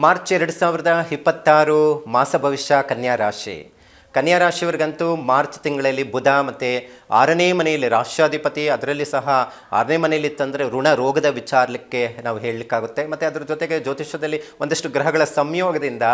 March 2026 ಮಾಸ ಭವಿಷ್ಯ ಕನ್ಯಾ ರಾಶಿ. ಕನ್ಯಾ ರಾಶಿಯವರಿಗಂತೂ ಮಾರ್ಚ್ ತಿಂಗಳಲ್ಲಿ ಬುಧ ಮತ್ತು 6ನೇ ಮನೆಯಲ್ಲಿ ರಾಷ್ಟ್ರಾಧಿಪತಿ, ಅದರಲ್ಲಿ ಸಹ 6ನೇ ಮನೆಯಲ್ಲಿ ಇತ್ತಂದರೆ ಋಣ ರೋಗದ ವಿಚಾರಕ್ಕೆ ನಾವು ಹೇಳಲಿಕ್ಕಾಗುತ್ತೆ. ಮತ್ತು ಅದರ ಜೊತೆಗೆ ಜ್ಯೋತಿಷ್ಯದಲ್ಲಿ ಒಂದಷ್ಟು ಗ್ರಹಗಳ ಸಂಯೋಗದಿಂದ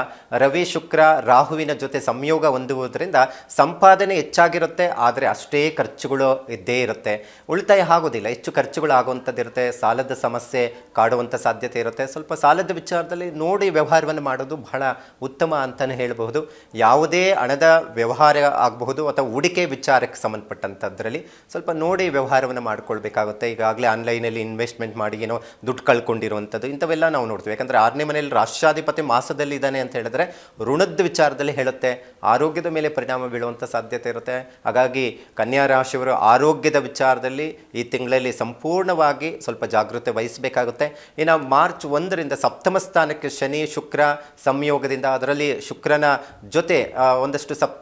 ರವಿ ಶುಕ್ರ ರಾಹುವಿನ ಜೊತೆ ಸಂಯೋಗ ಹೊಂದುವುದರಿಂದ ಸಂಪಾದನೆ ಹೆಚ್ಚಾಗಿರುತ್ತೆ, ಆದರೆ ಅಷ್ಟೇ ಖರ್ಚುಗಳು ಇದ್ದೇ ಇರುತ್ತೆ. ಉಳಿತಾಯ ಆಗೋದಿಲ್ಲ, ಹೆಚ್ಚು ಖರ್ಚುಗಳು ಆಗುವಂಥದ್ದು ಇರುತ್ತೆ. ಸಾಲದ ಸಮಸ್ಯೆ ಕಾಡುವಂಥ ಸಾಧ್ಯತೆ ಇರುತ್ತೆ. ಸ್ವಲ್ಪ ಸಾಲದ ವಿಚಾರದಲ್ಲಿ ನೋಡಿ ವ್ಯವಹಾರವನ್ನು ಮಾಡೋದು ಬಹಳ ಉತ್ತಮ ಅಂತಲೇ ಹೇಳಬಹುದು. ಯಾವುದೇ ಹಣದ ವ್ಯವಹಾರ ಆಗಬಹುದು ಅಥವಾ ಹೂಡಿಕೆ ವಿಚಾರಕ್ಕೆ ಸಂಬಂಧಪಟ್ಟಂಥದ್ರಲ್ಲಿ ಸ್ವಲ್ಪ ನೋಡಿ ವ್ಯವಹಾರವನ್ನು ಮಾಡ್ಕೊಳ್ಬೇಕಾಗುತ್ತೆ. ಈಗಾಗಲೇ ಆನ್ಲೈನಲ್ಲಿ ಇನ್ವೆಸ್ಟ್ಮೆಂಟ್ ಮಾಡಿ ಏನೋ ದುಡ್ಡು ಕಳ್ಕೊಂಡಿರುವಂಥದ್ದು ಇಂಥವೆಲ್ಲ ನಾವು ನೋಡ್ತೀವಿ. ಯಾಕಂದರೆ 6ನೇ ಮನೆಯಲ್ಲಿ ರಾಷ್ಟ್ರಾಧಿಪತಿ ಮಾಸದಲ್ಲಿ ಇದ್ದಾನೆ ಅಂತ ಹೇಳಿದ್ರೆ ಋಣದ ವಿಚಾರದಲ್ಲಿ ಹೇಳುತ್ತೆ, ಆರೋಗ್ಯದ ಮೇಲೆ ಪರಿಣಾಮ ಬೀಳುವಂಥ ಸಾಧ್ಯತೆ ಇರುತ್ತೆ. ಹಾಗಾಗಿ ಕನ್ಯಾ ರಾಶಿಯವರು ಆರೋಗ್ಯದ ವಿಚಾರದಲ್ಲಿ ಈ ತಿಂಗಳಲ್ಲಿ ಸಂಪೂರ್ಣವಾಗಿ ಸ್ವಲ್ಪ ಜಾಗೃತೆ ವಹಿಸಬೇಕಾಗುತ್ತೆ. ಇನ್ನು ಮಾರ್ಚ್ 1ರಿಂದ ಸಪ್ತಮ ಸ್ಥಾನಕ್ಕೆ ಶನಿ ಶುಕ್ರ ಸಂಯೋಗದಿಂದ, ಅದರಲ್ಲಿ ಶುಕ್ರನ ಜೊತೆ ಒಂದಷ್ಟು ಸಪ್ತಮ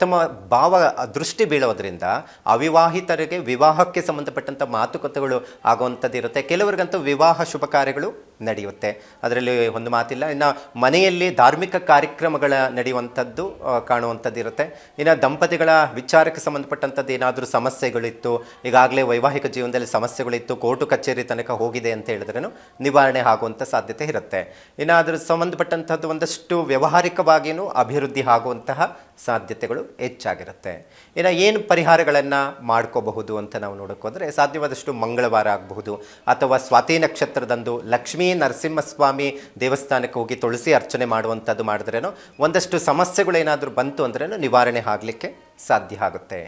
ಭಾವ ದೃಷ್ಟಿ ಬೀಳೋದ್ರಿಂದ ಅವಿವಾಹಿತರಿಗೆ ವಿವಾಹಕ್ಕೆ ಸಂಬಂಧಪಟ್ಟಂಥ ಮಾತುಕತೆಗಳು ಆಗುವಂಥದ್ದು ಇರುತ್ತೆ. ಕೆಲವರಿಗಂತೂ ವಿವಾಹ ಶುಭ ಕಾರ್ಯಗಳು ನಡೆಯುತ್ತೆ, ಅದರಲ್ಲಿ ಒಂದು ಮಾತಿಲ್ಲ. ಇನ್ನು ಮನೆಯಲ್ಲಿ ಧಾರ್ಮಿಕ ಕಾರ್ಯಕ್ರಮಗಳ ನಡೆಯುವಂಥದ್ದು ಕಾಣುವಂಥದ್ದು ಇರುತ್ತೆ. ಇನ್ನು ದಂಪತಿಗಳ ವಿಚಾರಕ್ಕೆ ಸಂಬಂಧಪಟ್ಟಂಥದ್ದು ಏನಾದರೂ ಸಮಸ್ಯೆಗಳಿತ್ತು, ಈಗಾಗಲೇ ವೈವಾಹಿಕ ಜೀವನದಲ್ಲಿ ಸಮಸ್ಯೆಗಳಿತ್ತು, ಕೋರ್ಟು ಕಚೇರಿ ತನಕ ಹೋಗಿದೆ ಅಂತ ಹೇಳಿದ್ರೂ ನಿವಾರಣೆ ಆಗುವಂಥ ಸಾಧ್ಯತೆ ಇರುತ್ತೆ. ಇನ್ನು ಅದರ ಸಂಬಂಧಪಟ್ಟಂಥದ್ದು ಒಂದಷ್ಟು ವ್ಯಾವಹಾರಿಕವಾಗಿಯೂ ಅಭಿವೃದ್ಧಿ ಆಗುವಂತಹ ಸಾಧ್ಯತೆಗಳು ಹೆಚ್ಚಾಗಿರುತ್ತೆ. ಇನ್ನು ಏನು ಪರಿಹಾರಗಳನ್ನು ಮಾಡ್ಕೋಬಹುದು ಅಂತ ನಾವು ನೋಡೋಕ್ಕೋದ್ರೆ, ಸಾಧ್ಯವಾದಷ್ಟು ಮಂಗಳವಾರ ಆಗಬಹುದು ಅಥವಾ ಸ್ವಾತಿ ನಕ್ಷತ್ರದಂದು ಲಕ್ಷ್ಮೀ ನರಸಿಂಹಸ್ವಾಮಿ ದೇವಸ್ಥಾನಕ್ಕೆ ಹೋಗಿ ತುಳಸಿ ಅರ್ಚನೆ ಮಾಡುವಂಥದ್ದು ಮಾಡಿದ್ರೇನೋ ಒಂದಷ್ಟು ಸಮಸ್ಯೆಗಳೇನಾದರೂ ಬಂತು ಅಂದ್ರೇನೋ ನಿವಾರಣೆ ಆಗಲಿಕ್ಕೆ ಸಾಧ್ಯ ಆಗುತ್ತೆ.